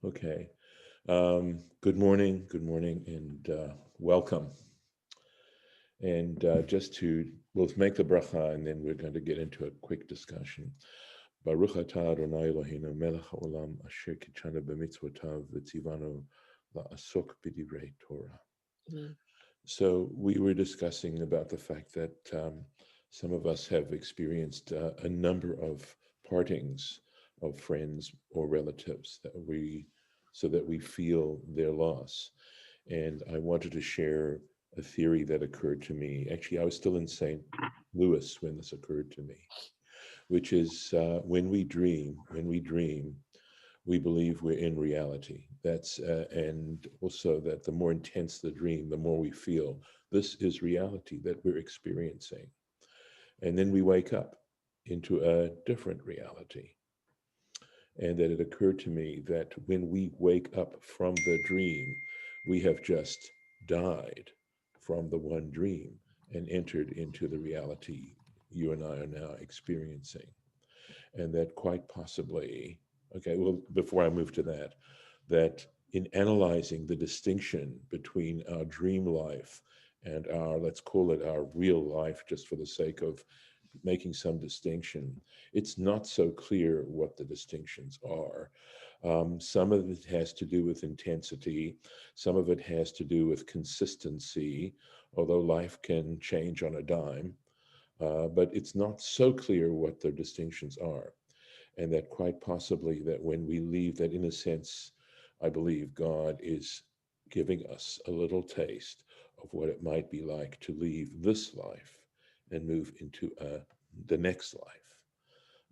Okay. Good morning, and welcome. And we'll make the bracha, and then we're going to get into a quick discussion. Baruch atah Adonai Eloheinu melech haolam asher kitshanu b'mitzvotav v'tzivanu la'asok b'divrei Torah. Amen. So we were discussing about the fact that some of us have experienced a number of partings of friends or relatives so that we feel their loss. And I wanted to share a theory that occurred to me. Actually, I was still in St. Louis when this occurred to me, which is when we dream, we believe we're in reality. And also that the more intense the dream, the more we feel this is reality that we're experiencing. And then we wake up into a different reality. And that it occurred to me that when we wake up from the dream, we have just died from the one dream and entered into the reality you and I are now experiencing. And that quite possibly, okay, well, before I move to that, that in analyzing the distinction between our dream life and let's call it our real life, just for the sake of making some distinction, it's not so clear what the distinctions are. Some of it has to do with intensity, some of it has to do with consistency, although life can change on a dime. But it's not so clear what the distinctions are. And that quite possibly that when we leave, that in a sense, I believe God is giving us a little taste of what it might be like to leave this life and move into the next life.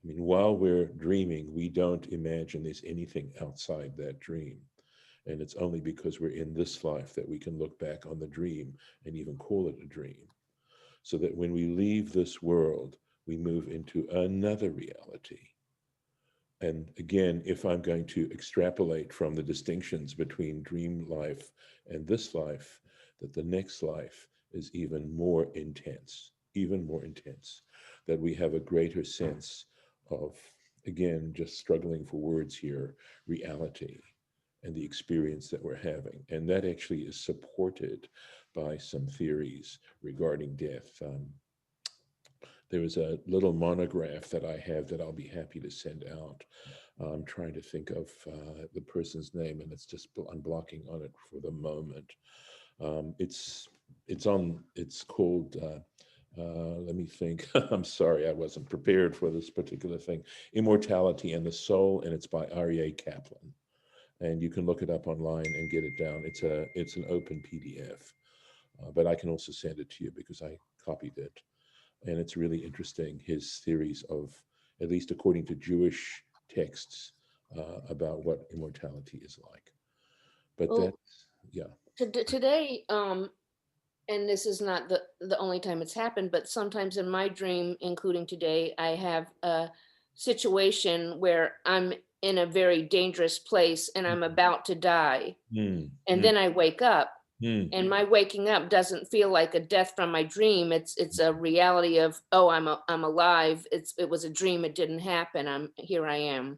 I mean, while we're dreaming, we don't imagine there's anything outside that dream. And it's only because we're in this life that we can look back on the dream and even call it a dream. So that when we leave this world, we move into another reality. And again, if I'm going to extrapolate from the distinctions between dream life and this life, that the next life is even more intense, that we have a greater sense of, again, just struggling for words here, reality and the experience that we're having. And that actually is supported by some theories regarding death. There was a little monograph that I have that I'll be happy to send out. I'm trying to think of the person's name, and I'm blocking on it for the moment. It's it's called. Let me think. I'm sorry, I wasn't prepared for this particular thing. Immortality and the Soul, and it's by Aryeh Kaplan. And you can look it up online and get it down. It's an open PDF, but I can also send it to you because I copied it. And it's really interesting, his theories of, at least according to Jewish texts, about what immortality is like. But Well, yeah. today, and this is not the only time it's happened, but sometimes in my dream, including today, I have a situation where I'm in a very dangerous place and I'm about to die. Mm, And mm, then I wake up. mm. And my waking up doesn't feel like a death from my dream. It's a reality of, oh, I'm alive. It was a dream. It didn't happen. I'm here. I am.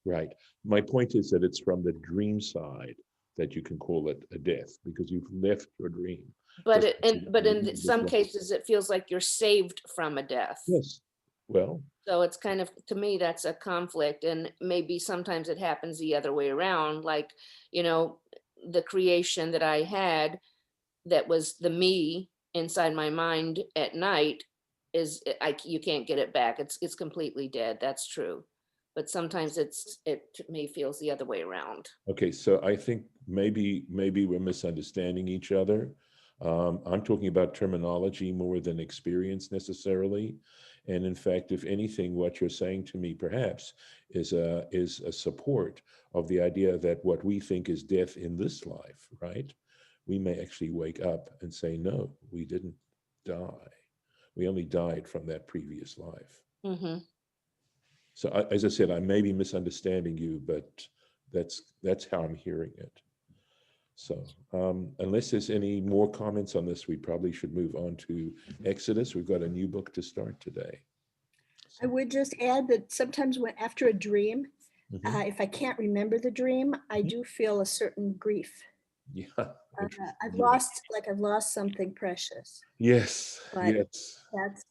Right. My point is that it's from the dream side that you can call it a death because you've left your dream. But Just it, and but in leaving this some life. cases, it feels like you're saved from a death. Yes. Well, So it's kind of, to me, that's a conflict. And maybe sometimes it happens the other way around. Like, you know, the creation that I had that was the me inside my mind at night you can't get it back. It's completely dead. That's true. But sometimes it to me feels the other way around. okay. So I think maybe we're misunderstanding each other. I'm talking about terminology more than experience necessarily. And in fact, if anything, what you're saying to me perhaps is a support of the idea that what we think is death in this life, right? We may actually wake up and say, no, we didn't die. We only died from that previous life. Hmm. So as I said, I may be misunderstanding you, but that's how I'm hearing it. So unless there's any more comments on this, we probably should move on to Exodus. We've got a new book to start today. I So, would just add that sometimes when after a dream, if I can't remember the dream, I do feel a certain grief. Yeah. I've Yeah. lost something precious, Yes. but Yes. that's,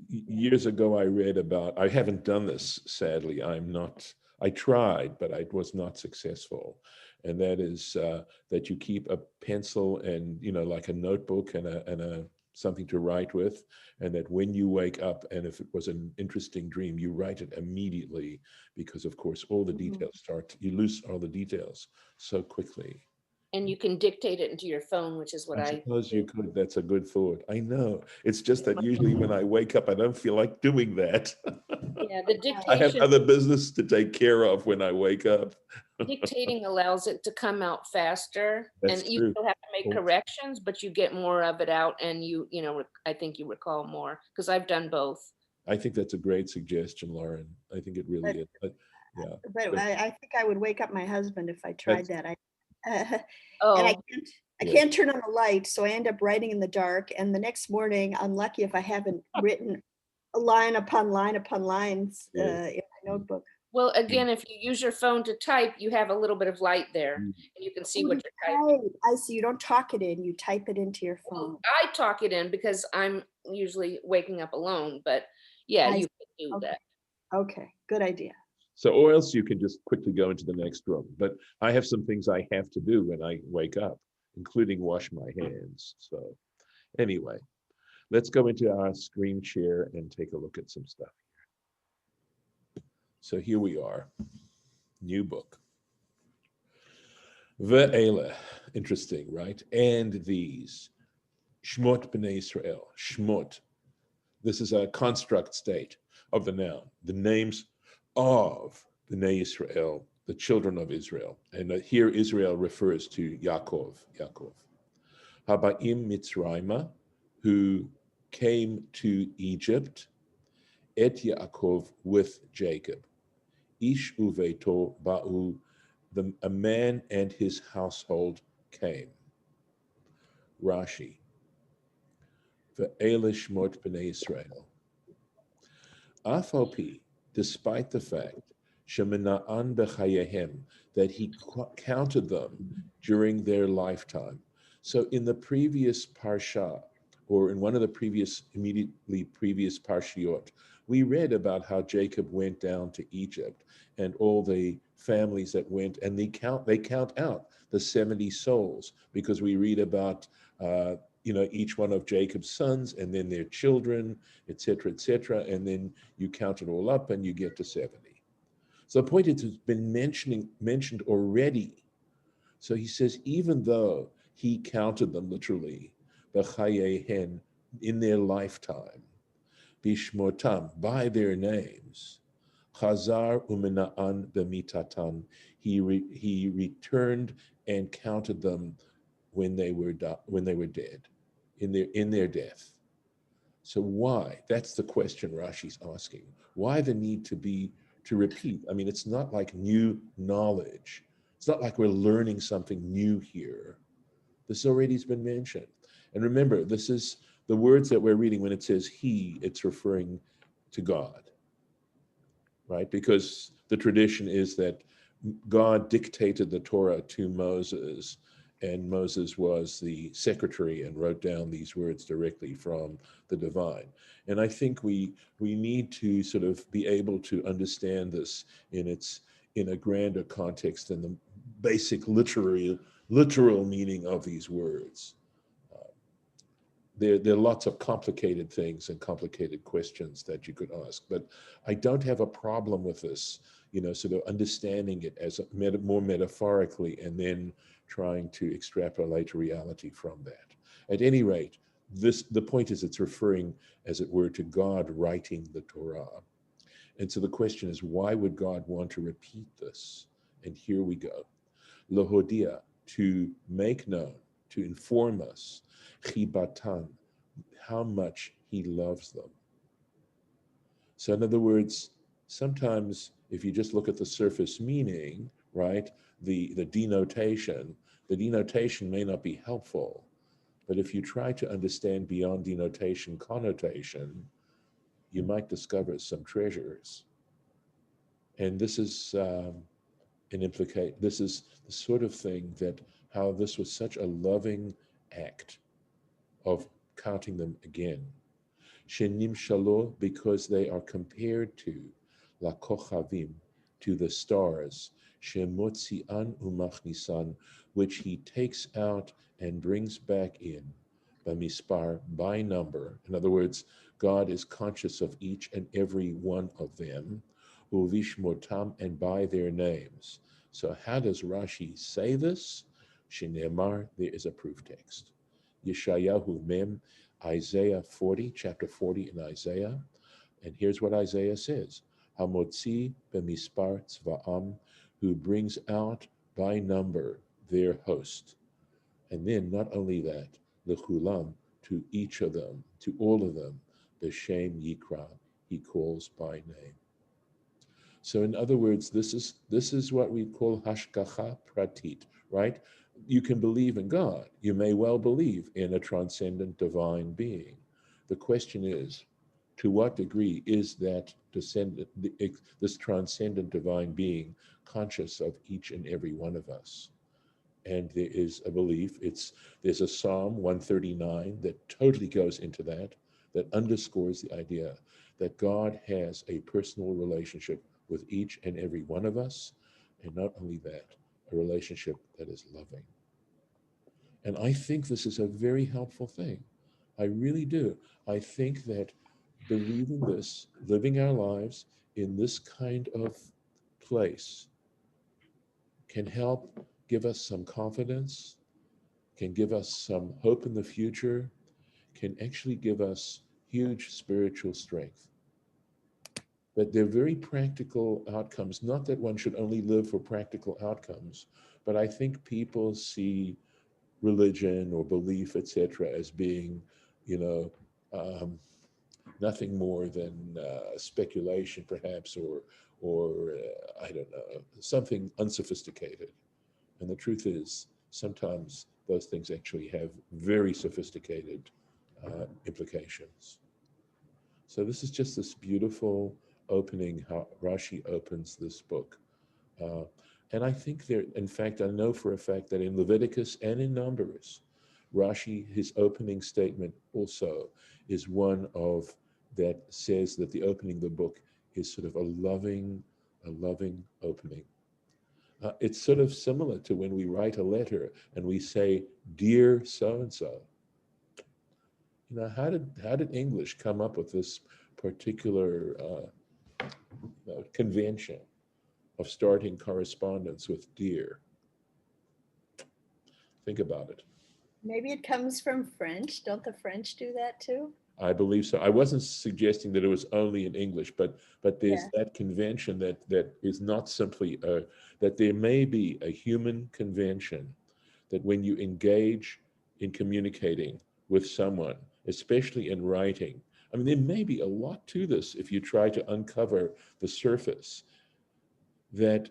yeah. Years ago, I read about, I haven't done this, sadly. I tried, but I was not successful. And that is that you keep a pencil and, like a notebook and something to write with. And that when you wake up, and if it was an interesting dream, you write it immediately because, of course, all the Mhm. details you lose all the details so quickly. And you can dictate it into your phone, which is what I I suppose you do. could. That's a good thought. I know. It's just that usually when I wake up, I don't feel like doing that. Yeah, the I have dictation, other business to take care of when I wake up. dictating allows it to come out faster, That's and you true. still have to make Oh, corrections, but you get more of it out, and I think you recall more, because I've done both. I think that's a great suggestion, Lauren. I think it really But is. Yeah, but but I think I would wake up my husband if I tried that's, that. And Oh, I yeah, can't turn on the light, so I end up writing in the dark. And the next morning, I'm lucky if I haven't written a line upon line upon lines yeah. in my notebook. well, again, if you use your phone to type, you have a little bit of light there, Mm. and you can see Oh, what you you're typing. type. I see. You don't talk it in. You type it into your Well, phone. I talk it in because I'm usually waking up alone, but yeah, I you see. can do Okay. that. Okay. Good idea. So, or else you can just quickly go into the next room. But I have some things I have to do when I wake up, including wash my hands. So, anyway, let's go into our screen share and take a look at some stuff. So, here we are, new book. Ve'ele, interesting, right? And these, Shmot b'nei Israel, Shmot. This is a construct state of the noun, the names of b'nei Israel, the children of Israel. And here Israel refers to Yaakov, Haba'im Mitzrayma, who came to Egypt, et Yaakov with Jacob. Ish uveto ba'u, a man and his household came. Rashi, ve'ele shmot b'nei Israel. Afopi, despite the fact, shemina'an bechayehem, that he counted them during their lifetime. So in the previous parsha, or in one of the immediately previous parshiot, we read about how Jacob went down to Egypt and all the families that went, and they count out the 70 souls, because we read about each one of Jacob's sons and then their children, etc., and then you count it all up and you get to 70. So the point is, it's been mentioned already. So he says, even though he counted them literally, b'chayehen, in their lifetime, bishmotam, by their names, chazar umena'an b'mitatan, he returned and counted them when they were dead, in their death. So why? That's the question Rashi's asking. Why the need to repeat? I mean, it's not like new knowledge. It's not like we're learning something new here. This already has been mentioned. And remember, this is the words that we're reading when it says he, it's referring to God, right? Because the tradition is that God dictated the Torah to Moses, and Moses was the secretary and wrote down these words directly from the divine. And I think we need to sort of be able to understand this in a grander context than the basic literal meaning of these words. There are lots of complicated things and complicated questions that you could ask, but I don't have a problem with this, sort of understanding it as more metaphorically and then trying to extrapolate reality from that. At any rate, the point is it's referring, as it were, to God writing the Torah. And so the question is, why would God want to repeat this? And here we go. Lahodia, to make known, to inform us, chibatan, how much he loves them. So in other words, sometimes if you just look at the surface meaning, right, the denotation may not be helpful. But if you try to understand beyond denotation connotation, you might discover some treasures. And this is this is the sort of thing that how this was such a loving act of counting them again. Shenim shalo, because they are compared to la kochavim, to the stars, shemotzian umachnisan, which he takes out and brings back in, bamispar, by number. In other words, God is conscious of each and every one of them, uvishmotam, and by their names. So how does Rashi say this? Shinemar, there is a proof text. Yeshayahu Mem, Isaiah 40, chapter 40 in Isaiah. And here's what Isaiah says. Hamotzi bemispar tzva'am, who brings out by number their host. And then not only that, lechulam, to each of them, to all of them, b'shem yikra, he calls by name. So in other words, this is what we call hashgacha pratit, right? You can believe in God. You may well believe in a transcendent divine being. The question is, to what degree is that this transcendent divine being conscious of each and every one of us? And there is a belief, there's a Psalm 139 that totally goes into that underscores the idea that God has a personal relationship with each and every one of us, and not only that, a relationship that is loving. And I think this is a very helpful thing. I really do. I think that believing this, living our lives in this kind of place, can help give us some confidence, can give us some hope in the future, can actually give us huge spiritual strength. But they're very practical outcomes. Not that one should only live for practical outcomes, but I think people see religion or belief, etc., as being, nothing more than speculation, perhaps, or I don't know, something unsophisticated. And the truth is, sometimes those things actually have very sophisticated implications. So this is just this beautiful opening, how Rashi opens this book. And I think there, in fact, I know for a fact that in Leviticus and in Numbers, Rashi, his opening statement also is one of that says that the opening of the book is sort of a loving opening. It's sort of similar to when we write a letter and we say, "Dear so-and-so." How did English come up with this particular convention of starting correspondence with "dear"? Think about it. Maybe it comes from French. Don't the French do that too? I believe so. I wasn't suggesting that it was only in English, but there's that convention that is not simply that there may be a human convention that when you engage in communicating with someone, especially in writing, I mean, there may be a lot to this if you try to uncover the surface. That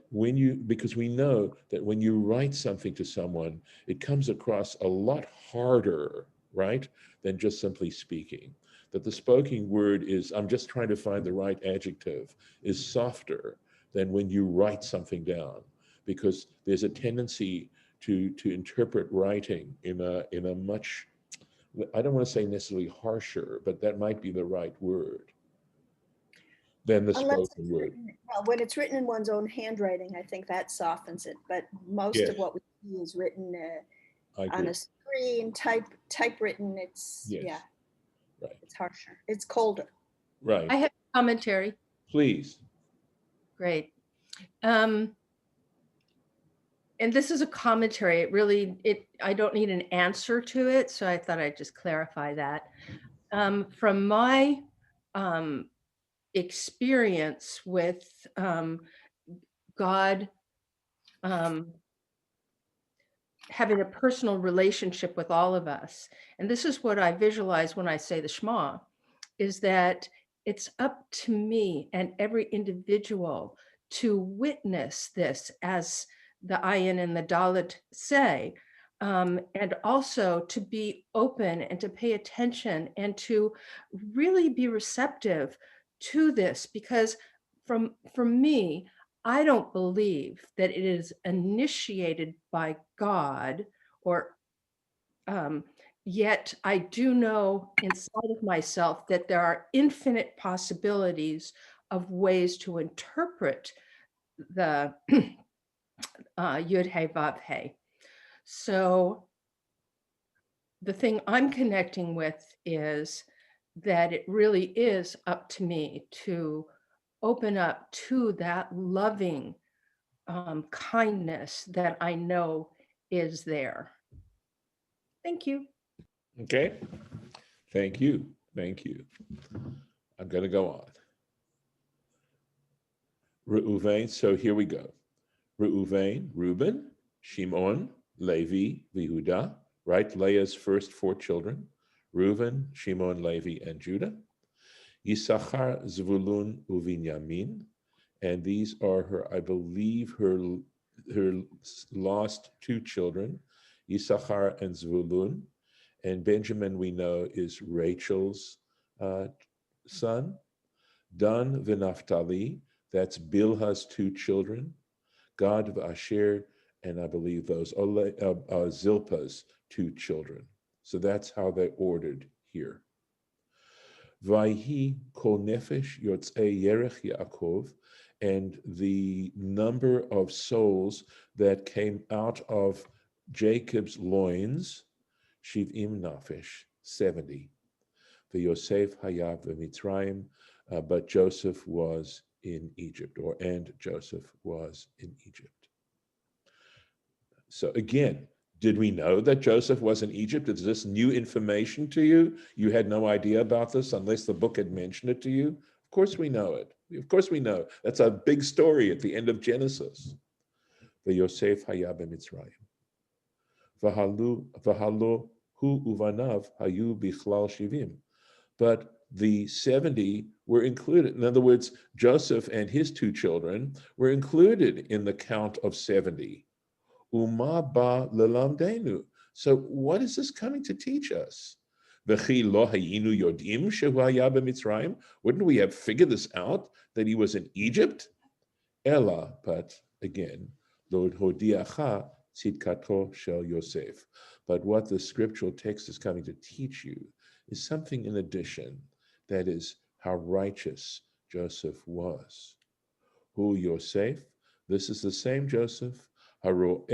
because we know that when you write something to someone, it comes across a lot harder, right, than just simply speaking. That the spoken word is, I'm just trying to find the right adjective, is softer than when you write something down, because there's a tendency to interpret writing in a much, I don't want to say necessarily harsher, but that might be the right word, than the Unless spoken word. well, when it's written in one's own handwriting, I think that softens it. But most Yes, of what we see is written I on agree. a screen, typewritten. It's Yes, right, it's harsher. It's colder. right. I have commentary. Please. Great. And this is a commentary. I don't need an answer to it, so I thought I'd just clarify that. From my experience with God having a personal relationship with all of us, and this is what I visualize when I say the Shema, is that it's up to me and every individual to witness this, as the Ayin and the Dalit say, and also to be open and to pay attention and to really be receptive to this, because for me, I don't believe that it is initiated by God, or yet I do know inside of myself that there are infinite possibilities of ways to interpret the Yud He Vav He. So the thing I'm connecting with is that it really is up to me to open up to that loving kindness that I know is there. Thank you. Okay. Thank you. Thank you. I'm going to go on. Reuven, so here we go. Reuven, Reuben, Shimon, Levi, Yehuda, right? Leah's first 4 children, Reuven, Shimon, Levi, and Judah. Yisachar, Zvulun, Uvinyamin, and these are her, I believe, her last 2 children, Yisachar and Zvulun. And Benjamin, we know, is Rachel's son. Dan v'Naftali, that's Bilhah's 2 children. Gad v'Asher, and I believe those Zilpah's 2 children. So that's how they're ordered here. Vayhi kol nefesh yotzei yerech Yaakov, and the number of souls that came out of Jacob's loins, Shiv'im nafesh, 70. The Yosef hayav v'Mitzrayim, but Joseph was in Egypt, and Joseph was in Egypt. So again, did we know that Joseph was in Egypt? Is this new information to you? You had no idea about this unless the book had mentioned it to you? Of course we know it. Of course we know. That's a big story at the end of Genesis. The Yosef hayav b'Mitzrayim. V'halo hu uvanav hayu bichlal shivim. But the 70 were included. In other words, Joseph and his 2 children were included in the count of 70. Uma ba lelamdenu. So what is this coming to teach us? Wouldn't we have figured this out, that he was in Egypt? Ella, but again, Lord hodiacha tzidkato shel Yosef. But what the scriptural text is coming to teach you is something in addition, that is how righteous Joseph was. Hu Yosef, this is the same Joseph, Haro'eh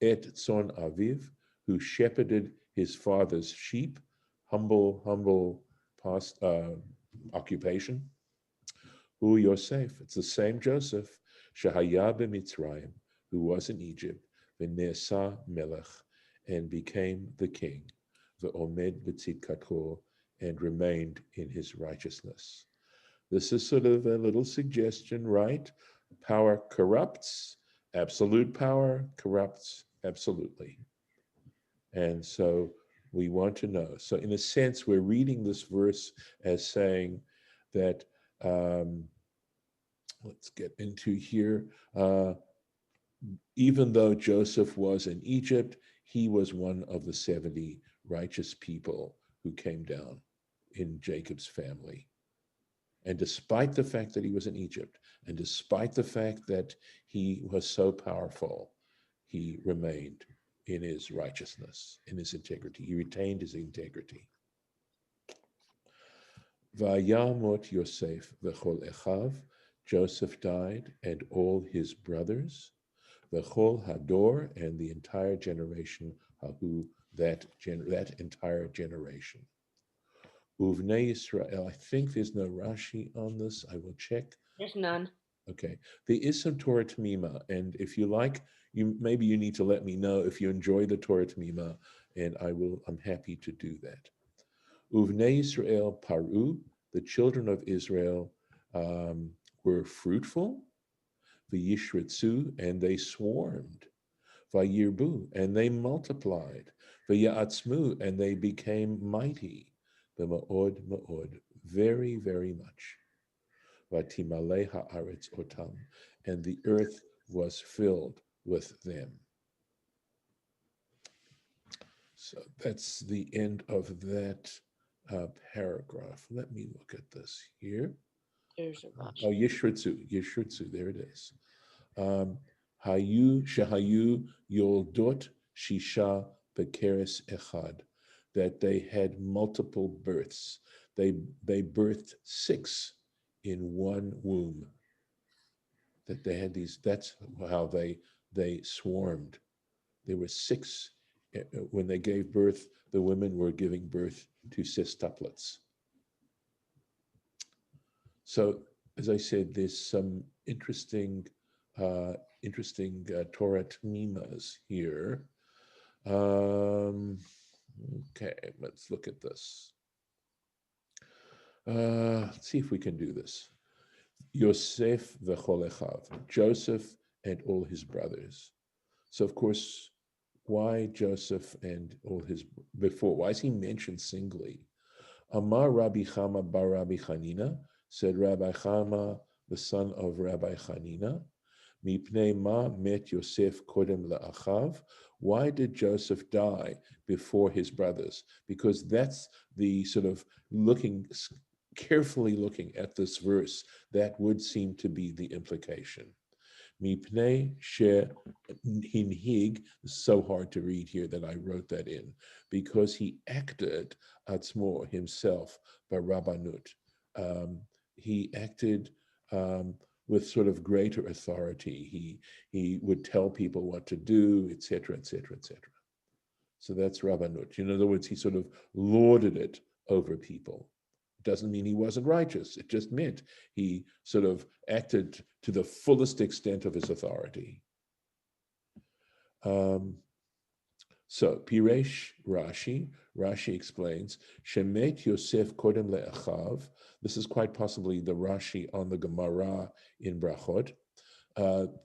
et tzon aviv, who shepherded his father's sheep, humble past occupation. Hu Yosef, it's the same Joseph, Shahaya b'Mitzrayim, who was in Egypt, v'nesa melech, and became the king, v'omed b'tzidkato, and remained in his righteousness. This is sort of a little suggestion, right? Power corrupts, absolute power corrupts absolutely. And so we want to know. So in a sense, we're reading this verse as saying that, let's get into here, even though Joseph was in Egypt, he was one of the 70 righteous people who came down in Jacob's family. And despite the fact that he was in Egypt, and despite the fact that he was so powerful, he remained in his righteousness, in his integrity. He retained his integrity. Vayamot Yosef v'chol echav, Joseph died, and all his brothers, v'chol hador, and the entire generation, hahu, that entire generation. Uvnei Yisrael, I think there's no Rashi on this. I will check. There's none. Okay, there is some Torah Tamima, and if you like, maybe you need to let me know if you enjoy the Torah Tamima, and I'm happy to do that. Uvnei Yisrael paru, the children of Israel were fruitful. V'yishritzu, and they swarmed. Vayirbu, and they multiplied. V'ya'atzmu, and they became mighty. V'ma'od ma'od, very, very much. V'timalei ha'aretz otam, and the earth was filled with them. So that's the end of that paragraph. Let me look at this here. There's a Rashi. Oh, Yeshritzu, there it is. Shehayu yoldot shisha bekeres echad, that they had multiple births. They birthed 6 in one womb. That they had these. That's how they swarmed. There were 6 when they gave birth. The women were giving birth to sextuplets. So, as I said, there's some interesting Torah tmimas here. Okay, let's look at this. Let's see if we can do this. Yosef v'chol echav, Joseph and all his brothers. So, of course, why Joseph and all his before? Why is he mentioned singly? Amar Rabbi Chama bar Rabbi Chanina, said Rabbi Chama, the son of Rabbi Chanina, Mipnei ma met Yosef kodem la'achav. Why did Joseph die before his brothers? Because that's the sort of carefully looking at this verse, that would seem to be the implication. Mipnei she hinhig, so hard to read here that I wrote that in, because he acted atzmo himself by rabbanut. He acted with sort of greater authority. He would tell people what to do, etc., etc., etc. So that's rabbanut. In other words, he sort of lorded it over people. Doesn't mean he wasn't righteous. It just meant he sort of acted to the fullest extent of his authority. So Piresh Rashi explains, Shemet Yosef Kodem le'achav. This is quite possibly the Rashi on the Gemara in Brachot.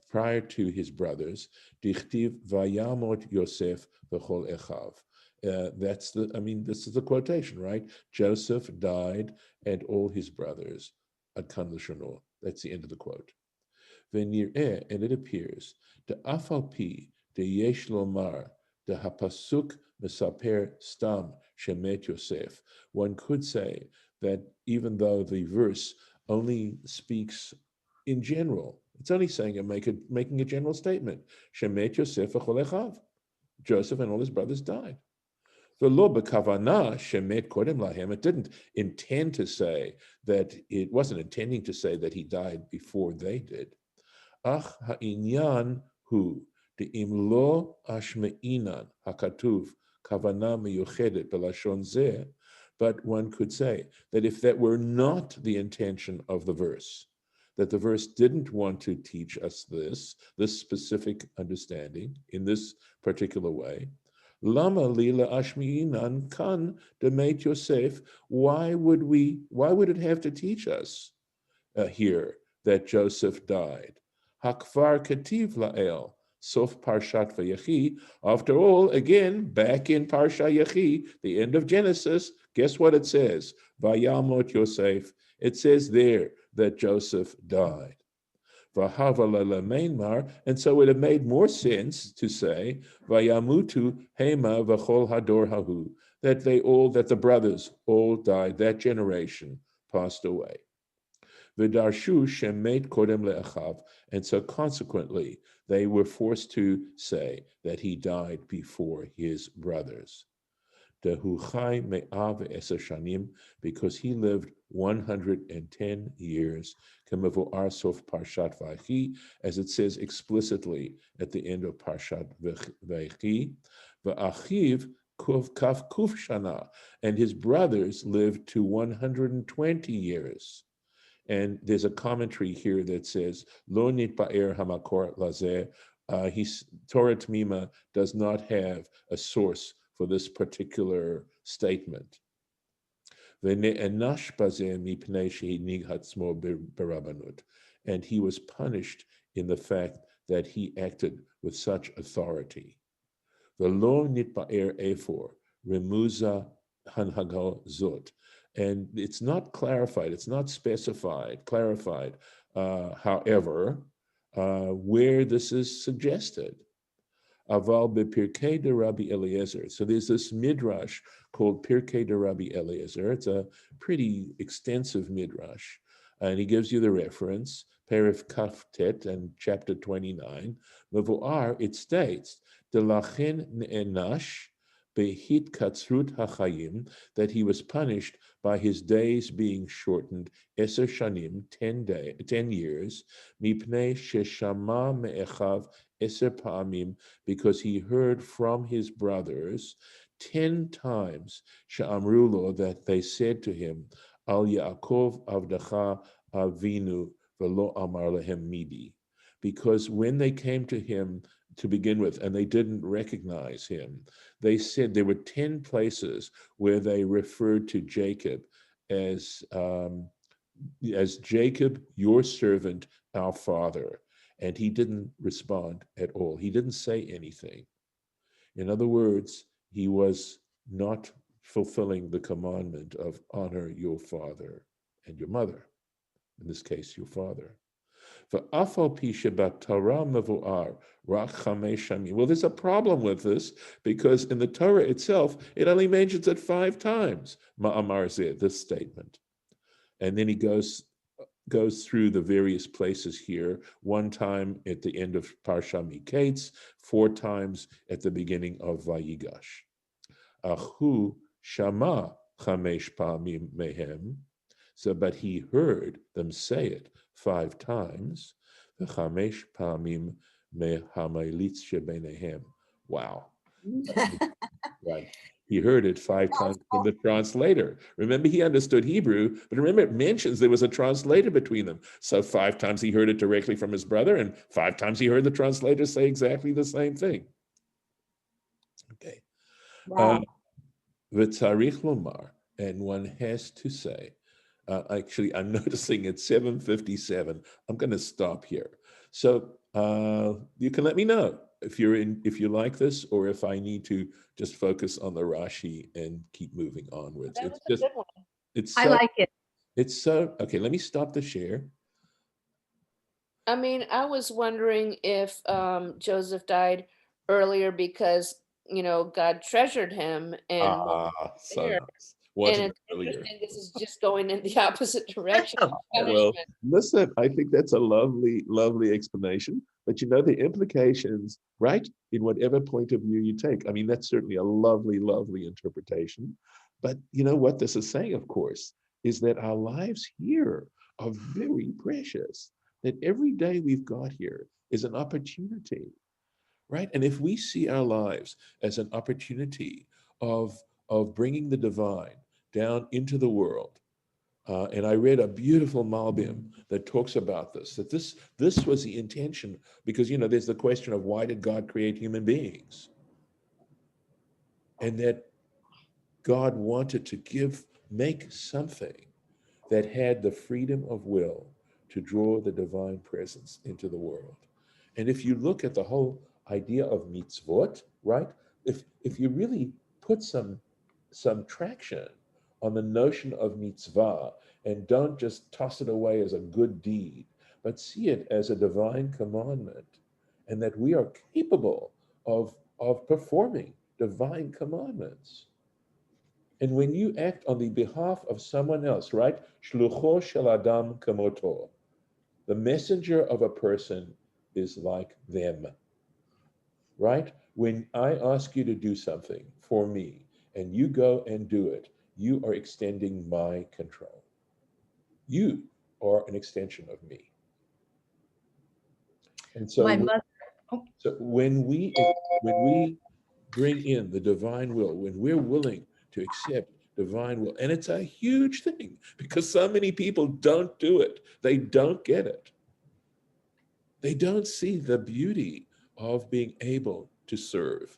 Prior to his brothers, Dichtiv Vayamot Yosef v'chol echav. This is the quotation, right? Joseph died and all his brothers. Adkan l'shono. That's the end of the quote. V'nir'eh, and it appears, the afal pi, the yesh lomar, the hapasuk mesaper stam shemet Yosef. One could say that even though the verse only speaks in general, it's only saying making a general statement. Shemet Yosef v'chol echav. Joseph and all his brothers died. It didn't intend to say that, it wasn't intending to say that he died before they did. Ach ha'inyan hu de'im lo ashmeinan hakatuv kavana miyuchedet belashon zeh. But one could say that if that were not the intention of the verse, that the verse didn't want to teach us this specific understanding in this particular way, Lama lila ashmiinan kan demet Yosef. Why would it have to teach us here that Joseph died? Hakvar kativ la'el sof parshat vayechi. After all, again, back in Parsha Yechi, the end of Genesis, guess what it says? Vayamot Yosef. It says there that Joseph died. And so it would have made more sense to say, Vayamutu Hema v'chol hador hahu, that the brothers all died, that generation passed away. V'darshu shemet kodem le'achav, and so consequently they were forced to say that he died before his brothers. Dehuchai me'av eser shanim, because he lived 110 years, kemevoar sof parshat vayechi, as it says explicitly at the end of Parshat Vayechi, v'achiv kaf kuf shana, and his brothers lived to 120 years. And there's a commentary here that says, Lo nitba'er hamakor lazeh. Torah Tmima does not have a source for this particular statement. And he was punished in the fact that he acted with such authority. And it's not clarified, it's not clarified, however, where this is suggested. Aval bePirkei de Rabbi Eliezer. So there's this midrash called Pirkei de Rabbi Eliezer. It's a pretty extensive midrash And he gives you the reference, Perif Kaftet and chapter 29. Mevu'ar, it states, Delachin ne'enash behit katzrut hachayim, that he was punished by his days being shortened, eser shanim, 10 years, mipnei sheshama me'echav eser pa'amim, because he heard from his brothers 10 times, she'amru lo, that they said to him, Al Yaakov Avdacha Avinu velo amar lehem midi. Because when they came to him to begin with and they didn't recognize him, they said there were 10 places where they referred to Jacob as Jacob, your servant, our father. And he didn't respond at all. He didn't say anything. In other words, he was not fulfilling the commandment of honor your father and your mother, in this case, your father. Well, there's a problem with this, because in the Torah itself, it only mentions it 5 times, Ma'amar Zeh, this statement. And then he goes through the various places here, 1 time at the end of Parsha Miketz, 4 times at the beginning of Vayigash. Ahu shama chamesh pa'amim mehem. So, but he heard them say it 5 times. V'chamesh pa'amim mehamelitz shebenehem. Wow. Right. He heard it 5 times from the translator. Remember, he understood Hebrew, but remember, it mentions there was a translator between them. So 5 times he heard it directly from his brother, and 5 times he heard the translator say exactly the same thing. Okay. Wow. V'tzarich lomar, and one has to say, actually, I'm noticing it's 7:57. I'm going to stop here. So you can let me know if you like this, or if I need to just focus on the Rashi and keep moving onwards. That was a good one. It's I so, like it. it's so, okay, let me stop the share. I mean, I was wondering if Joseph died earlier because, God treasured him and So there. nice. And Wanted it's it earlier. interesting, this is just going in the opposite direction. Well, Punishment. listen, I think that's a lovely, lovely explanation. But the implications, right, in whatever point of view you take. I mean, that's certainly a lovely, lovely interpretation. But what this is saying, of course, is that our lives here are very precious. That every day we've got here is an opportunity, right? And if we see our lives as an opportunity of bringing the divine down into the world, and I read a beautiful Malbim that talks about this, that this was the intention, because, there's the question of why did God create human beings? And that God wanted to make something that had the freedom of will to draw the divine presence into the world. And if you look at the whole idea of mitzvot, right? If you really put some traction on the notion of mitzvah, and don't just toss it away as a good deed, but see it as a divine commandment, and that we are capable of performing divine commandments. And when you act on the behalf of someone else, right? Shlucho shel adam kamoto. The messenger of a person is like them, right? When I ask you to do something for me and you go and do it, you are extending my control. You are an extension of me. And so, when we bring in the divine will, when we're willing to accept divine will, and it's a huge thing because so many people don't do it. They don't get it. They don't see the beauty of being able to serve.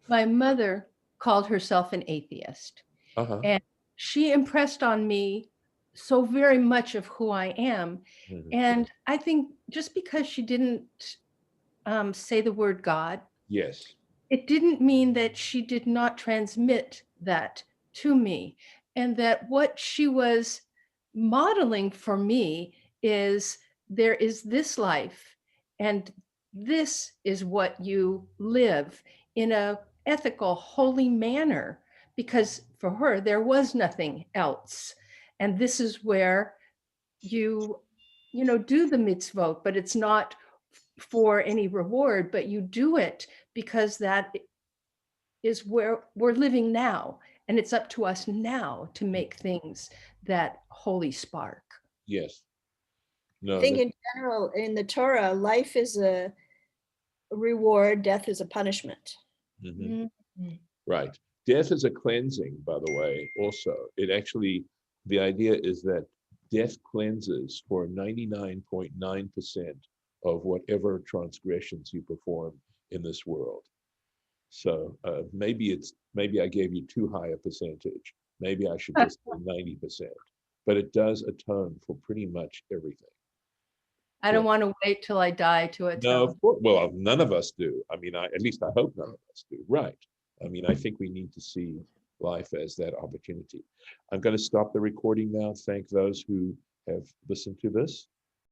My mother called herself an atheist. And she impressed on me so very much of who I am. Mhm. And I think just because she didn't say the word God, Yes. it didn't mean that she did not transmit that to me. And that what she was modeling for me is there is this life, and this is what you live in a ethical, holy manner, because for her, there was nothing else. And this is where you do the mitzvot, but it's not for any reward, but you do it because that is where we're living now. And it's up to us now to make things that holy spark. Yes. I No, think in general, in the Torah, life is a reward, death is a punishment. mhm. Mhm. Right. Death is a cleansing, by the way, also. It actually, the idea is that death cleanses for 99.9% of whatever transgressions you perform in this world. So maybe I gave you too high a percentage. Maybe I should just say 90%. But it does atone for pretty much everything. I don't want to wait till I die to No, atone. of course. Well, none of us do. I mean, at least I hope none of us do. Right. I mean, I think we need to see life as that opportunity. I'm going to stop the recording now. Thank those who have listened to this.